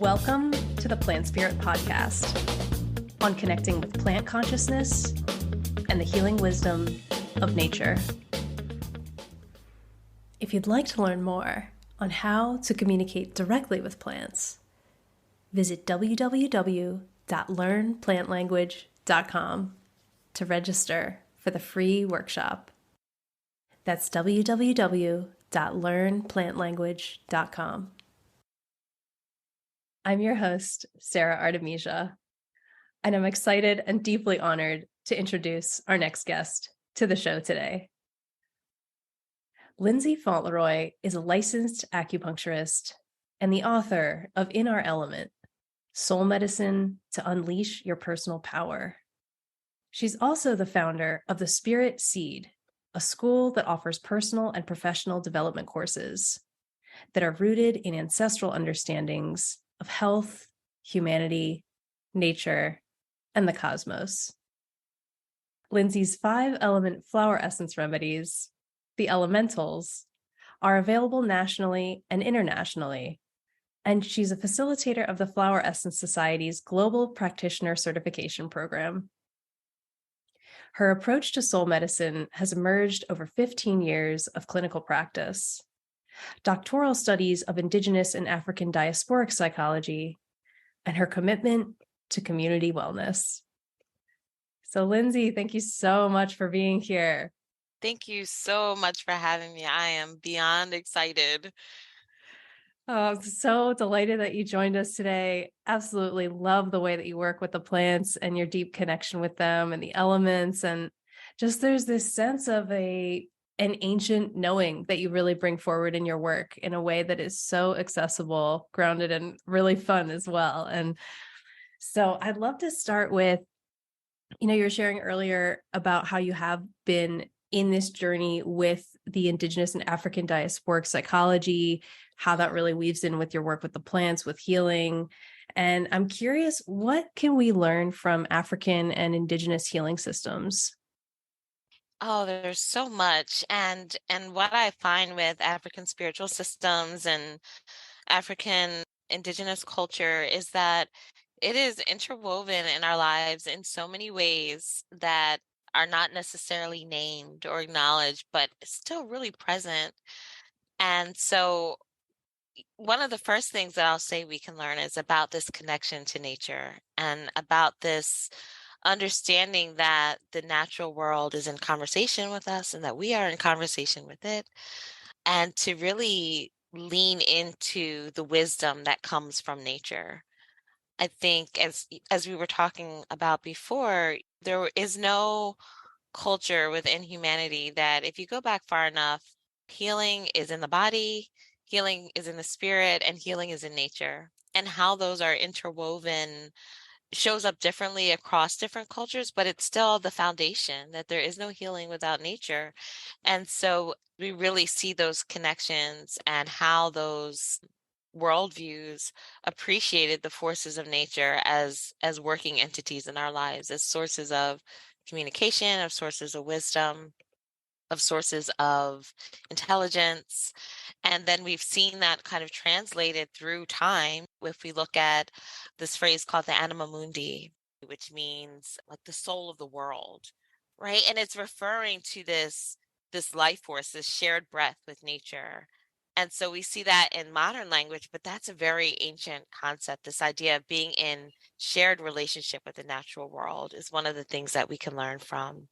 Welcome to the Plant Spirit Podcast on connecting with plant consciousness and the healing wisdom of nature. If you'd like to learn more on how to communicate directly with plants, visit www.learnplantlanguage.com to register for the free workshop. That's www.learnplantlanguage.com. I'm your host, Sara Artemisia, and I'm excited and deeply honored to introduce our next guest to the show today. Lindsay Fauntleroy is a licensed acupuncturist and the author of In Our Element, Soul Medicine to Unleash Your Personal Power. She's also the founder of the Spirit Seed, a school that offers personal and professional development courses that are rooted in ancestral understandings of health, humanity, nature, and the cosmos. Lindsay's 5-element flower essence remedies, the elementals, are available nationally and internationally, and she's a facilitator of the Flower Essence Society's Global Practitioner Certification Program. Her approach to soul medicine has emerged over 15 years of clinical practice, doctoral studies of Indigenous and African diasporic psychology, and her commitment to community wellness. So, Lindsay, thank you so much for being here. Thank you so much for having me. I am beyond excited. Oh, I'm so delighted that you joined us today. Absolutely love the way that you work with the plants and your deep connection with them and the elements. And just there's this sense of an ancient knowing that you really bring forward in your work in a way that is so accessible, grounded, and really fun as well. And so I'd love to start with, you were sharing earlier about how you have been in this journey with the Indigenous and African diasporic psychology, how that really weaves in with your work with the plants, with healing. And I'm curious, what can we learn from African and Indigenous healing systems? Oh, there's so much. And what I find with African spiritual systems and African Indigenous culture is that it is interwoven in our lives in so many ways that are not necessarily named or acknowledged, but still really present. And so one of the first things that I'll say we can learn is about this connection to nature and about this understanding that the natural world is in conversation with us and that we are in conversation with it, and to really lean into the wisdom that comes from nature. I think as we were talking about before, there is no culture within humanity that if you go back far enough, healing is in the body, healing is in the spirit, and healing is in nature. And how those are interwoven shows up differently across different cultures, but it's still the foundation that there is no healing without nature. And so we really see those connections and how those worldviews appreciated the forces of nature as working entities in our lives, as sources of communication, of sources of wisdom, of sources of intelligence. And then we've seen that kind of translated through time. If we look at this phrase called the anima mundi, which means like the soul of the world, right? And it's referring to this life force, this shared breath with nature. And so we see that in modern language, but that's a very ancient concept. This idea of being in shared relationship with the natural world is one of the things that we can learn from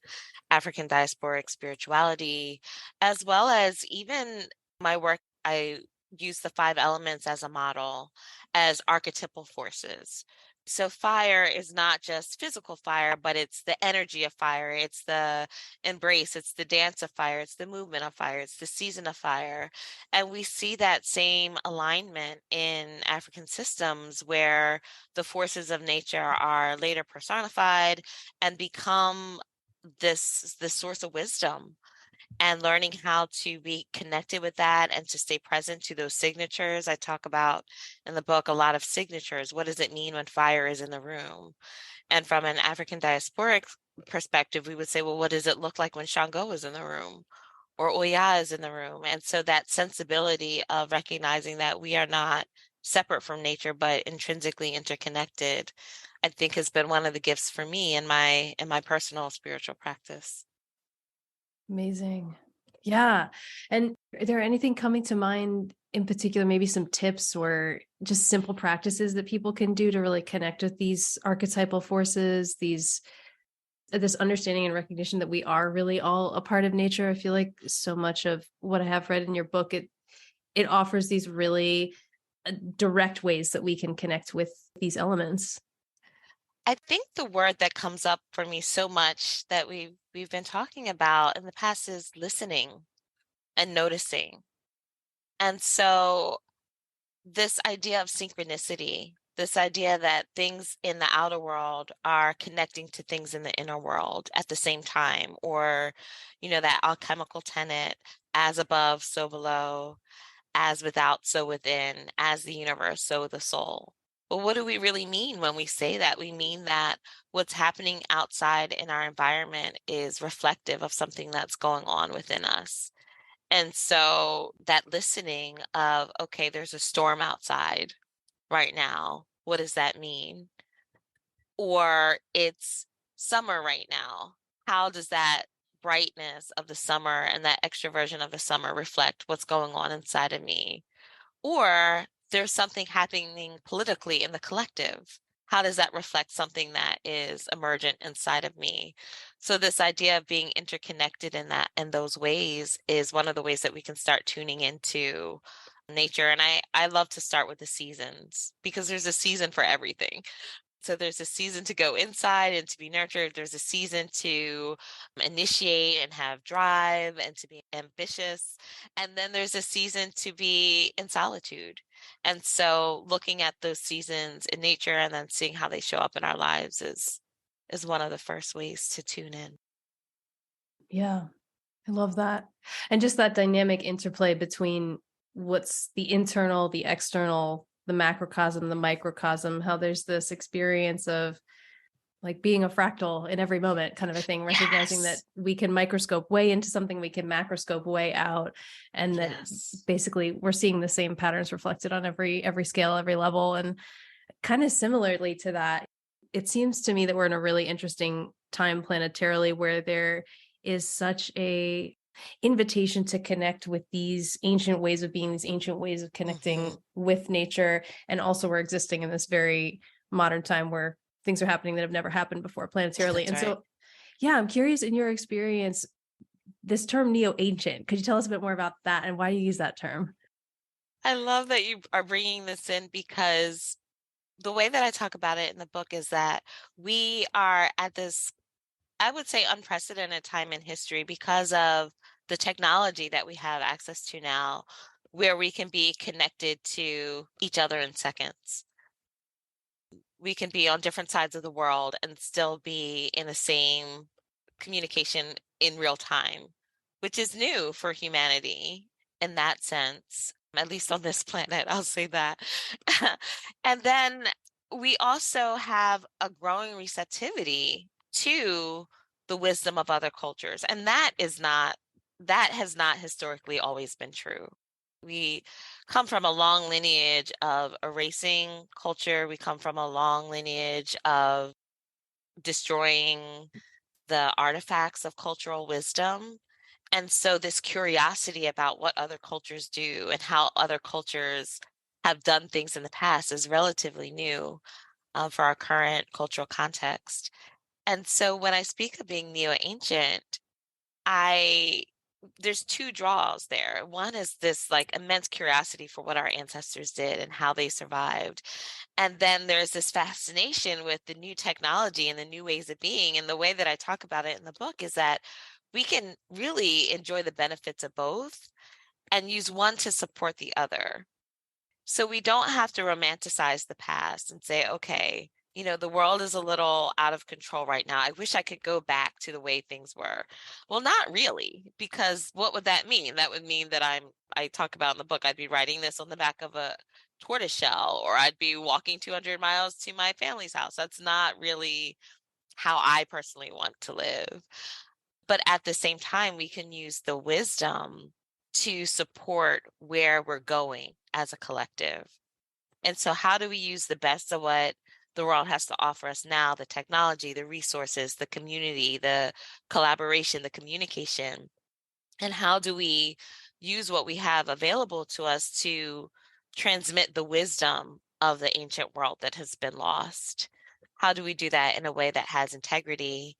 African diasporic spirituality, as well as even my work. I use the 5 elements as a model, as archetypal forces. So fire is not just physical fire, but it's the energy of fire. It's the embrace. It's the dance of fire. It's the movement of fire. It's the season of fire. And we see that same alignment in African systems where the forces of nature are later personified and become this source of wisdom, and learning how to be connected with that and to stay present to those signatures. I talk about in the book a lot of signatures. What does it mean when fire is in the room? And from an African diasporic perspective, we would say, well, what does it look like when Shango is in the room or Oya is in the room? And so that sensibility of recognizing that we are not separate from nature, but intrinsically interconnected, I think has been one of the gifts for me in my personal spiritual practice. Amazing. Yeah. And are there anything coming to mind in particular, maybe some tips or just simple practices that people can do to really connect with these archetypal forces, this understanding and recognition that we are really all a part of nature? I feel like so much of what I have read in your book, it offers these really direct ways that we can connect with these elements. I think the word that comes up for me so much that we've been talking about in the past is listening and noticing. And so this idea of synchronicity, this idea that things in the outer world are connecting to things in the inner world at the same time, or, that alchemical tenet, as above, so below, as without, so within, as the universe, so the soul. But what do we really mean when we say that? We mean that what's happening outside in our environment is reflective of something that's going on within us. And so that listening of, okay, there's a storm outside right now. What does that mean? Or it's summer right now. How does that brightness of the summer and that extroversion of the summer reflect what's going on inside of me? Or there's something happening politically in the collective. How does that reflect something that is emergent inside of me? So this idea of being interconnected in those ways is one of the ways that we can start tuning into nature. And I love to start with the seasons because there's a season for everything. So there's a season to go inside and to be nurtured. There's a season to initiate and have drive and to be ambitious. And then there's a season to be in solitude. And so looking at those seasons in nature and then seeing how they show up in our lives is one of the first ways to tune in. Yeah. I love that. And just that dynamic interplay between what's the internal, the external, the macrocosm, the microcosm, how there's this experience of like being a fractal in every moment kind of a thing, recognizing that Yes. we can microscope way into something, we can macroscope way out, and that Yes. basically we're seeing the same patterns reflected on every scale, every level. And kind of similarly to that, it seems to me that we're in a really interesting time planetarily where there is such a invitation to connect with these ancient ways of being, these ancient ways of Hmm. connecting with nature. And also we're existing in this very modern time where things are happening that have never happened before planetarily. That's And right. so, yeah, I'm curious in your experience, this term neo-ancient, could you tell us a bit more about that and why you use that term? I love that you are bringing this in because the way that I talk about it in the book is that we are at this, I would say, unprecedented time in history because of the technology that we have access to now, where we can be connected to each other in seconds. We can be on different sides of the world and still be in the same communication in real time, which is new for humanity in that sense, at least on this planet, I'll say that. And then we also have a growing receptivity to the wisdom of other cultures. And that has not historically always been true. We come from a long lineage of erasing culture. We come from a long lineage of destroying the artifacts of cultural wisdom. And so this curiosity about what other cultures do and how other cultures have done things in the past is relatively new for our current cultural context. And so when I speak of being neo-ancient, I there's two draws there. One is this like immense curiosity for what our ancestors did and how they survived. And then there's this fascination with the new technology and the new ways of being. And the way that I talk about it in the book is that we can really enjoy the benefits of both and use one to support the other. So we don't have to romanticize the past and say, okay, the world is a little out of control right now. I wish I could go back to the way things were. Well, not really, because what would that mean? That would mean that I talk about in the book, I'd be writing this on the back of a tortoise shell, or I'd be walking 200 miles to my family's house. That's not really how I personally want to live. But at the same time, we can use the wisdom to support where we're going as a collective. And so how do we use the best of what the world has to offer us now, the technology, the resources, the community, the collaboration, the communication, and how do we use what we have available to us to transmit the wisdom of the ancient world that has been lost? How do we do that in a way that has integrity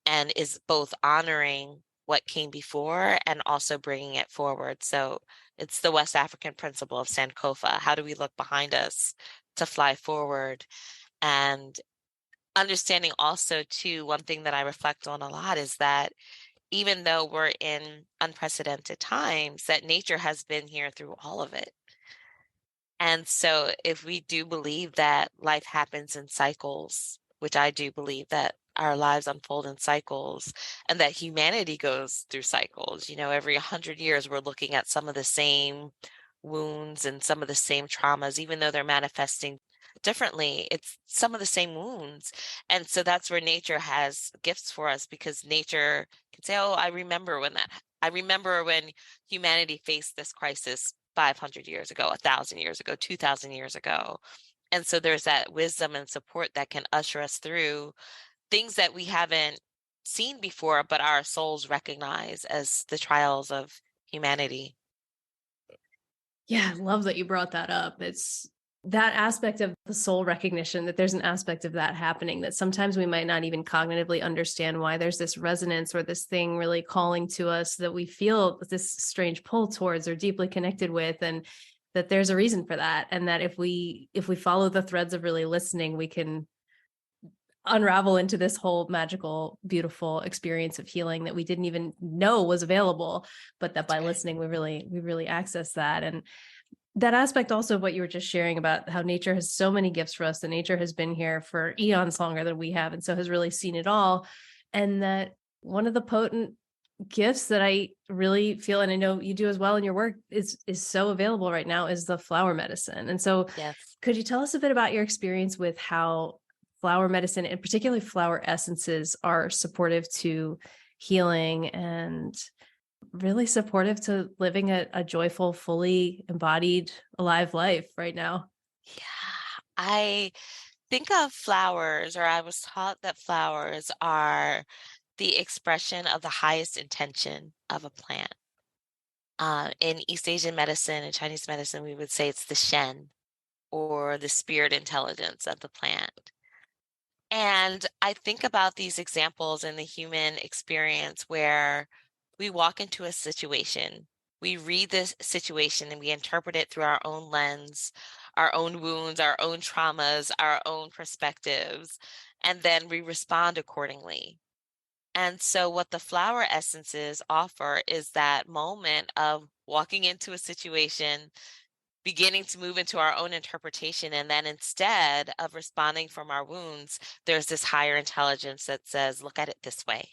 and is both honoring what came before and also bringing it forward? So it's the West African principle of Sankofa. How do we look behind us to fly forward? And understanding also, too, one thing that I reflect on a lot is that even though we're in unprecedented times, that nature has been here through all of it. And so if we do believe that life happens in cycles, which I do believe that our lives unfold in cycles and that humanity goes through cycles, every 100 years we're looking at some of the same wounds and some of the same traumas, even though they're manifesting differently, it's some of the same wounds. And so that's where nature has gifts for us, because nature can say, oh, I remember when humanity faced this crisis 500 years ago, 1,000 years ago, 2,000 years ago. And so there's that wisdom and support that can usher us through things that we haven't seen before, but our souls recognize as the trials of humanity. Yeah, I love that you brought that up. It's that aspect of the soul recognition, that there's an aspect of that happening, that sometimes we might not even cognitively understand why there's this resonance or this thing really calling to us that we feel this strange pull towards or deeply connected with, and that there's a reason for that. And that if we follow the threads of really listening, we can unravel into this whole magical, beautiful experience of healing that we didn't even know was available, but that by Right. listening, we really access that. And that aspect also of what you were just sharing about how nature has so many gifts for us, that nature has been here for eons longer than we have, and so has really seen it all. And that one of the potent gifts that I really feel, and I know you do as well in your work, is so available right now, is the flower medicine. And so Yes. could you tell us a bit about your experience with how flower medicine, and particularly flower essences, are supportive to healing and really supportive to living a joyful, fully embodied, alive life right now? Yeah. I think of flowers, or I was taught that flowers are the expression of the highest intention of a plant. In East Asian medicine and Chinese medicine, we would say it's the Shen, or the spirit intelligence of the plant. And I think about these examples in the human experience where we walk into a situation, we read this situation and we interpret it through our own lens, our own wounds, our own traumas, our own perspectives, and then we respond accordingly. And so, what the flower essences offer is that moment of walking into a situation, beginning to move into our own interpretation. And then instead of responding from our wounds, there's this higher intelligence that says, look at it this way.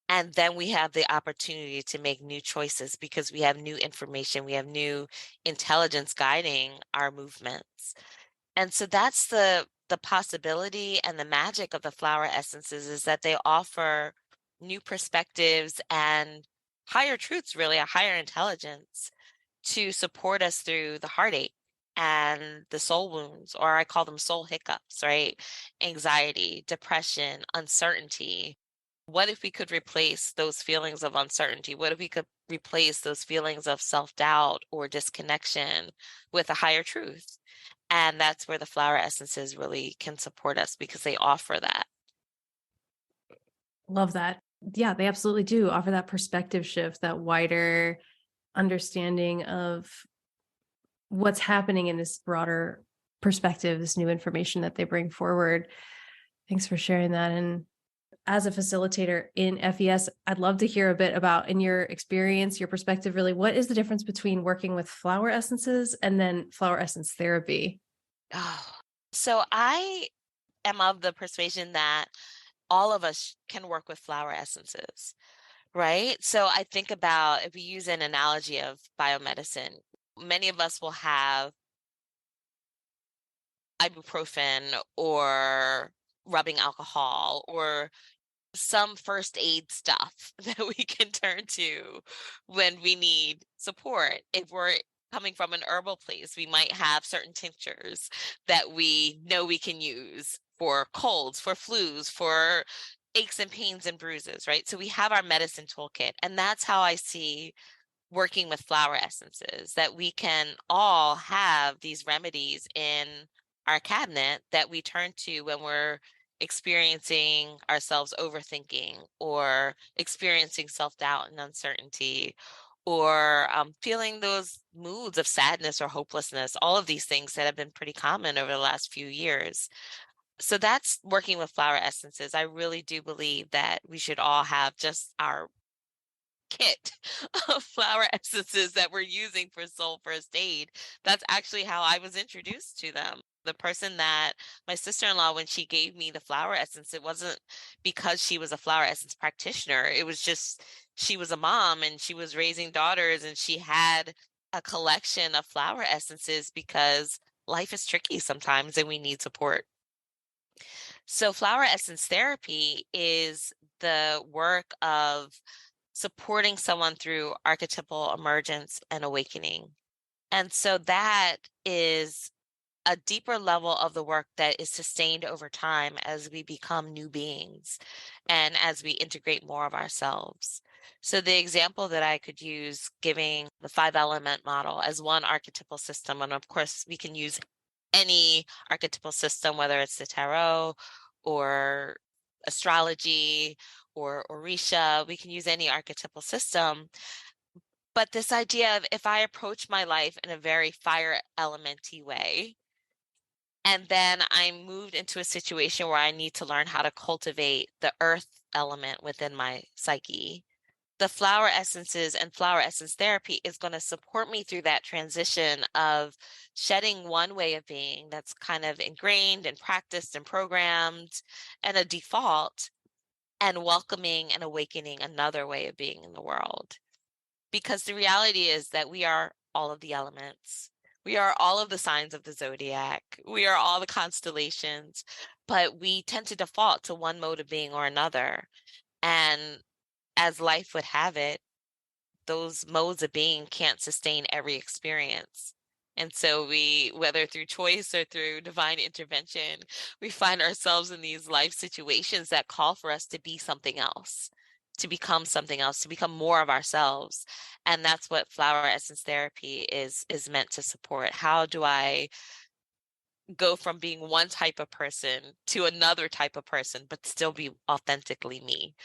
And then we have the opportunity to make new choices because we have new information, we have new intelligence guiding our movements. And so that's the possibility and the magic of the flower essences, is that they offer new perspectives and higher truths, really a higher intelligence to support us through the heartache and the soul wounds, or I call them soul hiccups, right? Anxiety, depression, uncertainty. What if we could replace those feelings of uncertainty? What if we could replace those feelings of self doubt or disconnection with a higher truth? And that's where the flower essences really can support us, because they offer that. Love that. Yeah, they absolutely do offer that perspective shift, that wider understanding of what's happening in this broader perspective, this new information that they bring forward. Thanks for sharing that. And as a facilitator in FES, I'd love to hear a bit about, in your experience, your perspective, really, what is the difference between working with flower essences and then flower essence therapy? Oh, so I am of the persuasion that all of us can work with flower essences, right? So I think about, if we use an analogy of biomedicine, many of us will have ibuprofen or rubbing alcohol or some first aid stuff that we can turn to when we need support. If we're coming from an herbal place, we might have certain tinctures that we know we can use for colds, for flus, for aches and pains and bruises, right? So we have our medicine toolkit. And that's how I see working with flower essences, that we can all have these remedies in our cabinet that we turn to when we're experiencing ourselves overthinking or experiencing self-doubt and uncertainty or feeling those moods of sadness or hopelessness, all of these things that have been pretty common over the last few years. So that's working with flower essences. I really do believe that we should all have just our kit of flower essences that we're using for soul first aid. That's actually how I was introduced to them. The person that my sister-in-law, when she gave me the flower essence, it wasn't because she was a flower essence practitioner. It was just she was a mom and she was raising daughters and she had a collection of flower essences because life is tricky sometimes and we need support. So flower essence therapy is the work of supporting someone through archetypal emergence and awakening. And so that is a deeper level of the work that is sustained over time as we become new beings and as we integrate more of ourselves. So the example that I could use, giving the 5 element model as one archetypal system, and of course we can use any archetypal system, whether it's the tarot or astrology or Orisha, we can use any archetypal system. But this idea of if I approach my life in a very fire elementy way, and then I'm moved into a situation where I need to learn how to cultivate the earth element within my psyche, the flower essences and flower essence therapy is going to support me through that transition of shedding one way of being that's kind of ingrained and practiced and programmed and a default, and welcoming and awakening another way of being in the world. Because the reality is that we are all of the elements. We are all of the signs of the zodiac. We are all the constellations, but we tend to default to one mode of being or another. And as life would have it, those modes of being can't sustain every experience. And so we, whether through choice or through divine intervention, we find ourselves in these life situations that call for us to be something else, to become something else, to become more of ourselves. And that's what flower essence therapy is meant to support. How do I go from being one type of person to another type of person, but still be authentically me?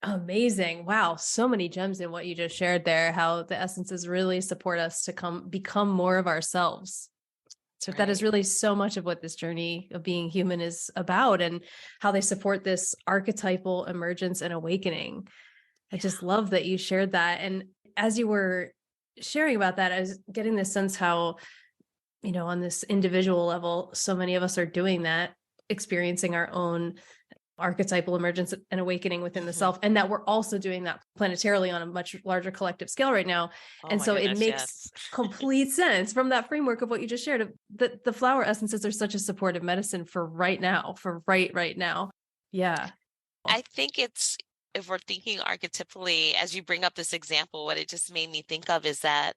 Amazing. Wow. So many gems in what you just shared there, how the essences really support us to become more of ourselves. So That's that is right. really so much of what this journey of being human is about, and how they support this archetypal emergence and awakening. I Yeah. just love that you shared that. And as you were sharing about that, I was getting this sense how, on this individual level, so many of us are doing that, experiencing our own archetypal emergence and awakening within the Mhm. self, and that we're also doing that planetarily on a much larger collective scale right now. Oh And my so it goodness, makes yes. complete sense from that framework of what you just shared, that the flower essences are such a supportive medicine for right now, for right now. Yeah. I think it's, if we're thinking archetypally, as you bring up this example, what it just made me think of is that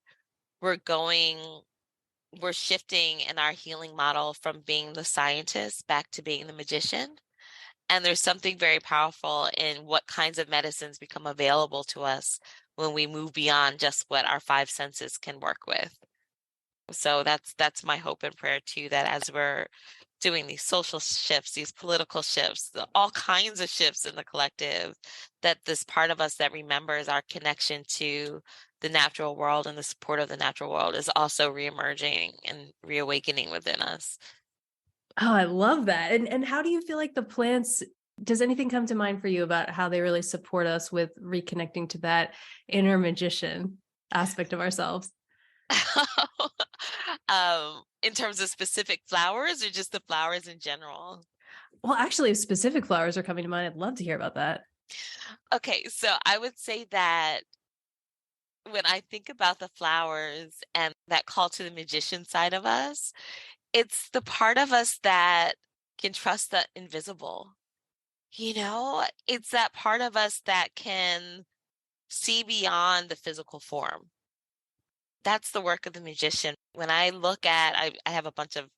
we're going, we're shifting in our healing model from being the scientist back to being the magician. And there's something very powerful in what kinds of medicines become available to us when we move beyond just what our 5 senses can work with. So that's my hope and prayer too, that as we're doing these social shifts, these political shifts, all kinds of shifts in the collective, that this part of us that remembers our connection to the natural world and the support of the natural world is also reemerging and reawakening within us. Oh, I love that. And how do you feel like the plants, does anything come to mind for you about how they really support us with reconnecting to that inner magician aspect of ourselves? In terms of specific flowers or just the flowers in general? Well, actually, if specific flowers are coming to mind, I'd love to hear about that. Okay, so I would say that when I think about the flowers and that call to the magician side of us, it's the part of us that can trust the invisible. It's that part of us that can see beyond the physical form. that's the work of the magician. When I look at, I have a bunch of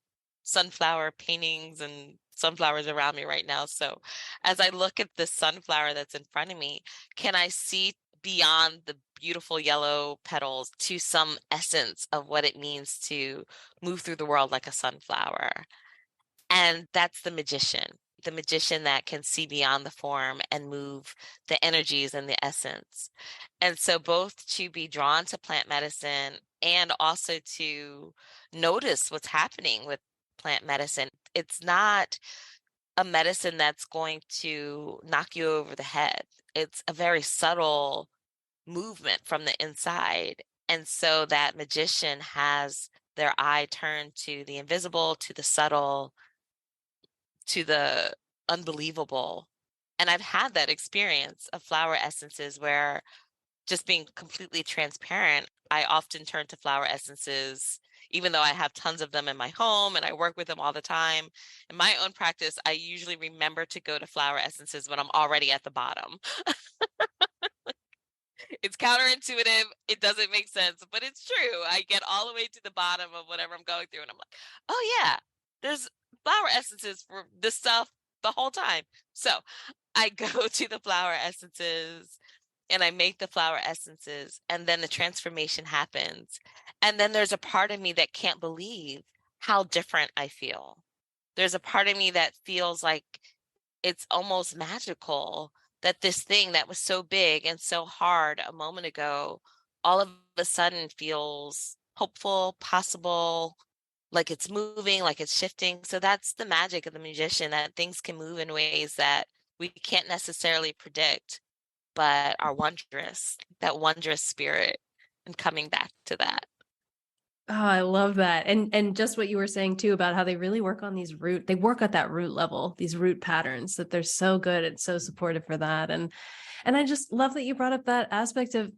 sunflower paintings and sunflowers around me right now. So as I look at the sunflower that's in front of me, can I see beyond the beautiful yellow petals to some essence of what it means to move through the world like a sunflower? And that's the magician that can see beyond the form and move the energies and the essence. And so, both to be drawn to plant medicine and also to notice what's happening with plant medicine. It's not a medicine that's going to knock you over the head, it's a very subtle movement from the inside. And so, that magician has their eye turned to the invisible, to the subtle, to the unbelievable. And I've had that experience of flower essences where, just being completely transparent, I often turn to flower essences, even though I have tons of them in my home and I work with them all the time. In my own practice, I usually remember to go to flower essences when I'm already at the bottom. It's counterintuitive. It doesn't make sense, but it's true. I get all the way to the bottom of whatever I'm going through, and I'm like, oh, yeah, there's flower essences for this stuff the whole time. So I go to the flower essences and I make the flower essences, and then the transformation happens. And then there's a part of me that can't believe how different I feel. There's a part of me that feels like it's almost magical that this thing that was so big and so hard a moment ago all of a sudden feels hopeful, possible, like it's moving, like it's shifting. So that's the magic of the magician, that things can move in ways that we can't necessarily predict, but are wondrous, that wondrous spirit, and coming back to that. Oh, I love that. And just what you were saying too about how they really work on they work at that root level, these root patterns, that they're so good and so supportive for that. And I just love that you brought up that aspect of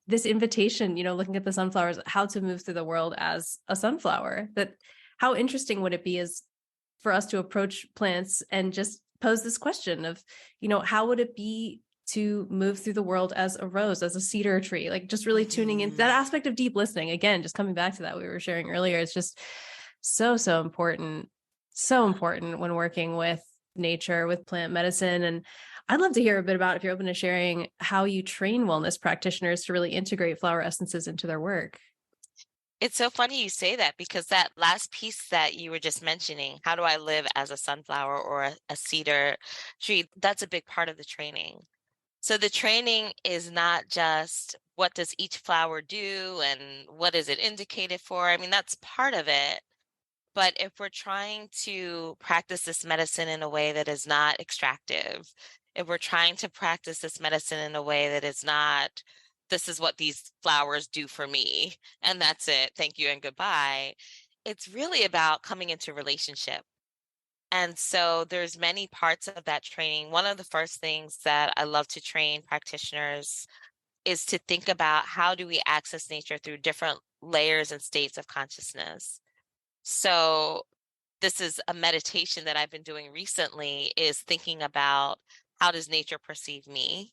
this invitation, looking at the sunflowers, how to move through the world as a sunflower. That how interesting would it be is for us to approach plants and just pose this question of, how would it be to move through the world as a rose, as a cedar tree, like just really tuning in that aspect of deep listening. Again, just coming back to that we were sharing earlier, it's just so important, so important when working with nature, with plant medicine. And I'd love to hear a bit about, if you're open to sharing, how you train wellness practitioners to really integrate flower essences into their work. It's so funny you say that, because that last piece that you were just mentioning, how do I live as a sunflower or a cedar tree? That's a big part of the training. So the training is not just what does each flower do and what is it indicated for? I mean, that's part of it. But if we're trying to practice this medicine in a way that is not extractive, if we're trying to practice this medicine in a way that is not, this is what these flowers do for me, and that's it, thank you and goodbye, it's really about coming into relationship. And so there's many parts of that training. One of the first things that I love to train practitioners is to think about, how do we access nature through different layers and states of consciousness? So this is a meditation that I've been doing recently, is thinking about, how does nature perceive me?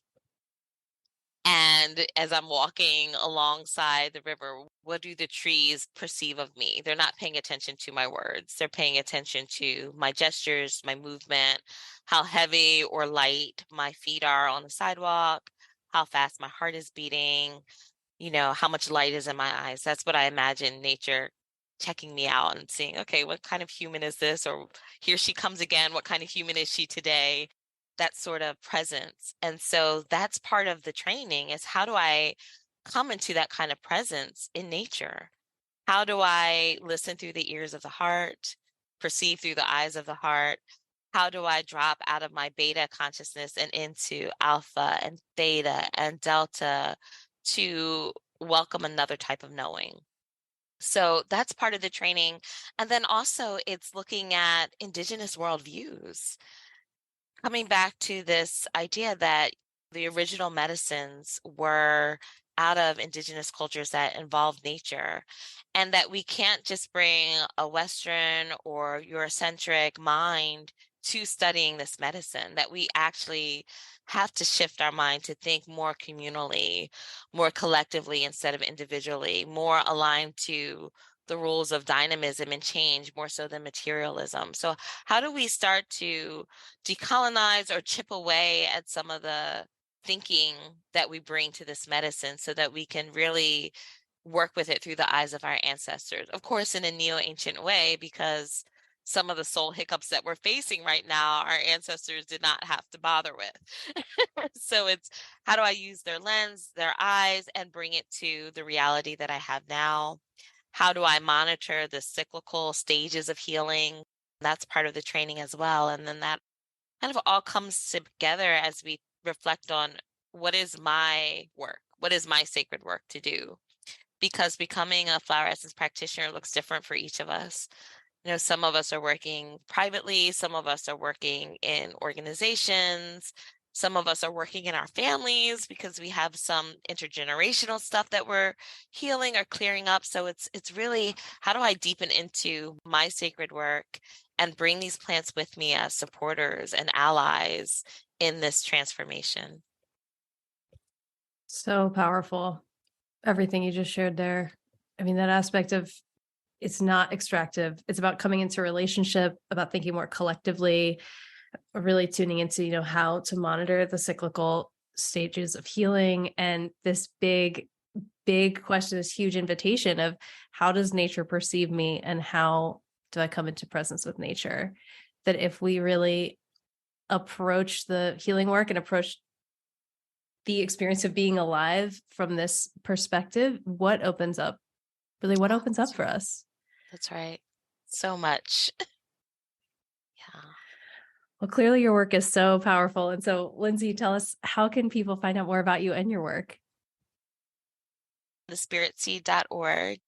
And as I'm walking alongside the river, what do the trees perceive of me? They're not paying attention to my words. They're paying attention to my gestures, my movement, how heavy or light my feet are on the sidewalk, how fast my heart is beating, how much light is in my eyes. That's what I imagine nature checking me out and seeing, okay, what kind of human is this? Or here she comes again. What kind of human is she today? That sort of presence. And so that's part of the training, is how do I come into that kind of presence in nature? How do I listen through the ears of the heart, perceive through the eyes of the heart? How do I drop out of my beta consciousness and into alpha and theta and delta to welcome another type of knowing? So that's part of the training. And then also, it's looking at indigenous worldviews, coming back to this idea that the original medicines were out of indigenous cultures that involved nature, and that we can't just bring a Western or Eurocentric mind to studying this medicine, that we actually have to shift our mind to think more communally, more collectively instead of individually, more aligned to the rules of dynamism and change more so than materialism. So how do we start to decolonize or chip away at some of the thinking that we bring to this medicine so that we can really work with it through the eyes of our ancestors? Of course, in a neo-ancient way, because some of the soul hiccups that we're facing right now, our ancestors did not have to bother with. So it's how do I use their lens, their eyes, and bring it to the reality that I have now? How do I monitor the cyclical stages of healing? That's part of the training as well. And then that kind of all comes together as we reflect on what is my work? What is my sacred work to do? Because becoming a flower essence practitioner looks different for each of us. Some of us are working privately, some of us are working in organizations, some of us are working in our families because we have some intergenerational stuff that we're healing or clearing up. So it's really, how do I deepen into my sacred work and bring these plants with me as supporters and allies in this transformation? So powerful. Everything you just shared there. I mean, that aspect of it's not extractive. It's about coming into relationship, about thinking more collectively, really tuning into, how to monitor the cyclical stages of healing. And this big, big question, this huge invitation of how does nature perceive me and how do I come into presence with nature? That if we really approach the healing work and approach the experience of being alive from this perspective, what opens up for us? That's right. So much. Yeah. Well, clearly your work is so powerful. And so, Lindsay, tell us, how can people find out more about you and your work? thespiritseed.org.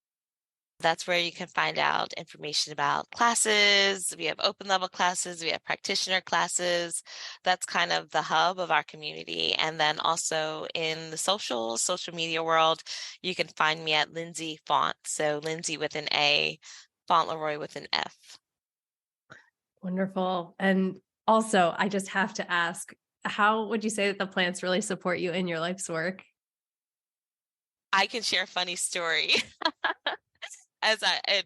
That's where you can find out information about classes. We have open level classes, we have practitioner classes. That's kind of the hub of our community. And then also in the social media world, you can find me at Lindsay Faunt. So Lindsay with an A, Fauntleroy with an F. Wonderful. And also, I just have to ask, how would you say that the plants really support you in your life's work? I can share a funny story.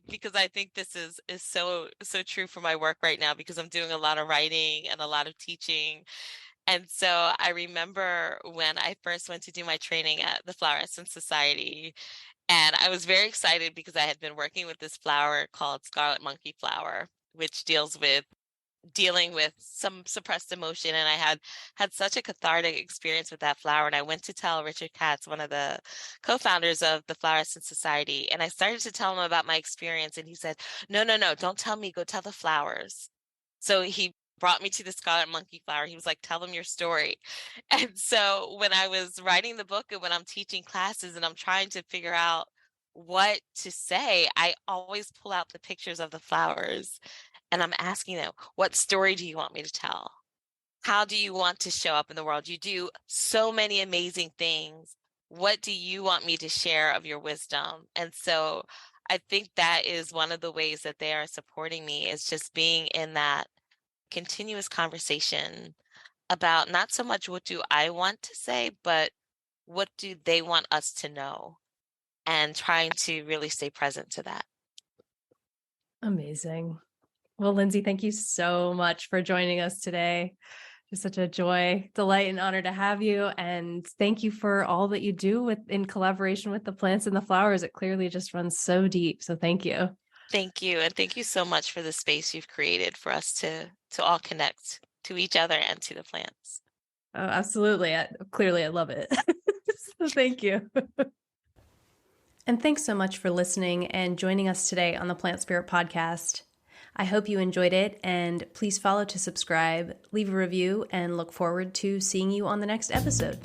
Because I think this is so true for my work right now, because I'm doing a lot of writing and a lot of teaching. And so I remember when I first went to do my training at the Flower Essence Society, and I was very excited because I had been working with this flower called scarlet monkey flower, which dealing with some suppressed emotion. And I had such a cathartic experience with that flower. And I went to tell Richard Katz, one of the co-founders of the Flower Essence Society, and I started to tell him about my experience. And he said, no, don't tell me, go tell the flowers. So he brought me to the scarlet monkey flower. He was like, tell them your story. And so when I was writing the book and when I'm teaching classes and I'm trying to figure out what to say, I always pull out the pictures of the flowers and I'm asking them, what story do you want me to tell? How do you want to show up in the world? You do so many amazing things. What do you want me to share of your wisdom? And so I think that is one of the ways that they are supporting me, is just being in that continuous conversation about not so much what do I want to say, but what do they want us to know, and trying to really stay present to that. Amazing. Well, Lindsay, thank you so much for joining us today. It's such a joy, delight, and honor to have you. And thank you for all that you do in collaboration with the plants and the flowers. It clearly just runs so deep. So thank you. Thank you. And thank you so much for the space you've created for us to all connect to each other and to the plants. Oh, absolutely. Clearly, I love it. So thank you. And thanks so much for listening and joining us today on the Plant Spirit Podcast. I hope you enjoyed it, and please follow to subscribe, leave a review, and look forward to seeing you on the next episode.